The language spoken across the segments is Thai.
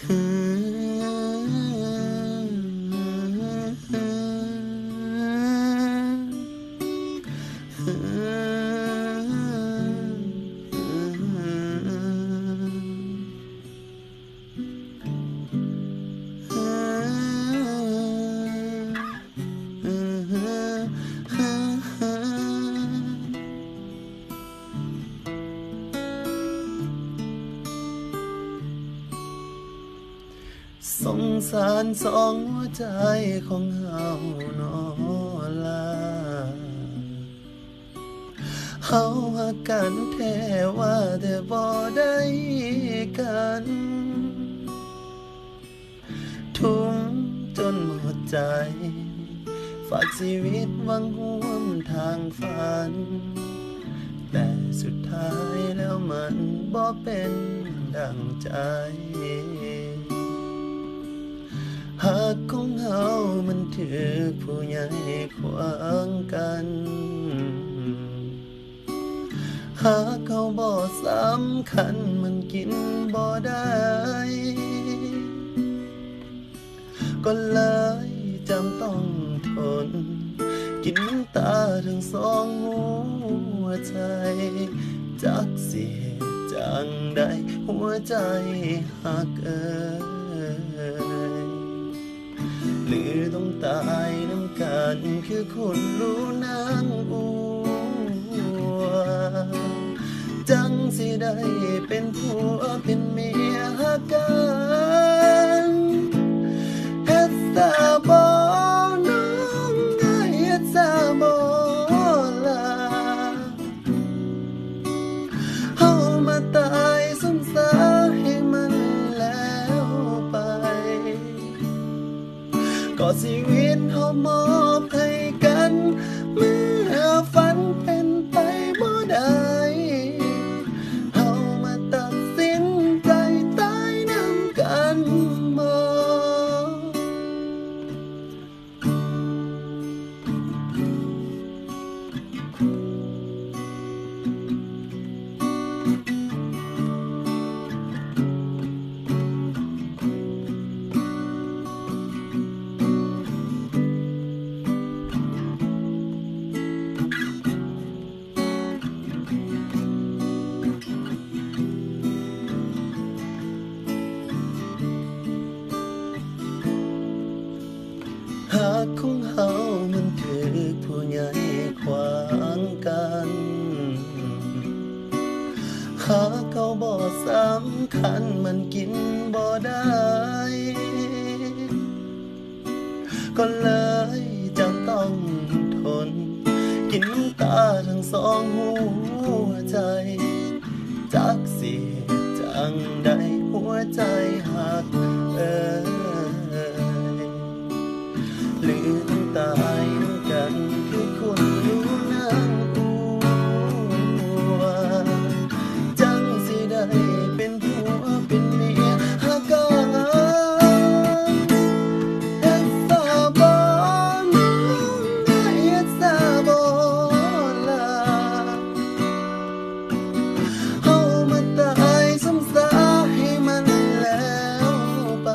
สงสารสองหัวใจของเฮานอลาเฮาหักกันแท้ว่าแต่บ่ได้กันทุ่มจนหมดใจฝากชีวิตหวังห่วงทางฝันแต่สุดท้ายแล้วมันบ่เป็นดังใจหากของเฮามันถือผู้ใหญ่ขวางกันหากเขาบ่สำคัญมันกินบ่ได้ก็เลยจำต้องทนกินน้ำตาทั้งสองหัวใจจักเสียจังใดหัวใจหักหรือต้องตายน้ำกันคือคนรู้นางอัวจังสิได้เป็นผัวเป็นเมียหักกันเฮ็ดซาบ่น้องเฮ็ดซาบ่ล่ะเฮามาตายสงสารให้มันแล้วไปก็ชีวิตเฮามอบให้กันเมื่อฝันเป็นไปบ่ได้เฮามาตัดสินใจตายนำกันบ่หากของเฮามันถือผู้ใหญ่ขวางกันหากเขาบ่สำคัญมันกินบ่ได้ก็เลยจำต้องทนกินน้ำตาทั้งสองหัวใจจักเสียจังใดหัวใจหักหรือต้องตายน้ำกันคือคนรู้นางอัวจังสิได้เป็นผัวเป็นเมียหักกันเฮ็ดซาบ่น้องเฮ็ดซาบ่ล่ะเฮามาตายสงสารให้มันแล้วไป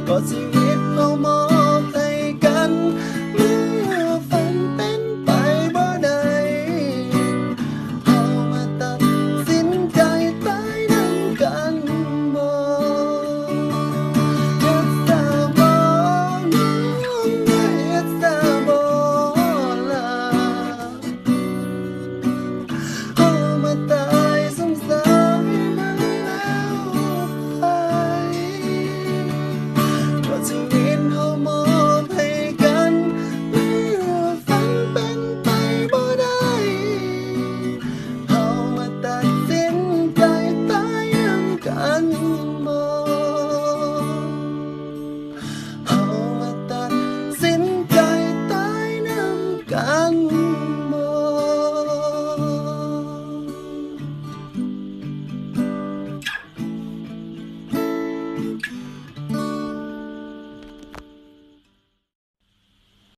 ก็ชีวิตเรามอบให้กันเมื่อฝันเป็นไปบ่ได้เฮามาตัดสินใจตายนำกันบ่เฮ็ดซาบ่น้องเฮ็ดซาบ่ล่ะเฮามาตายสงสารให้มันแล้วไปก็ชีวิตเฮามอบให้กันเมื่อฝันเป็นไปบ่ได้เฮามาตัดสินใจตายนำกันบ่เฮามาตัดสินใจตายนำกัน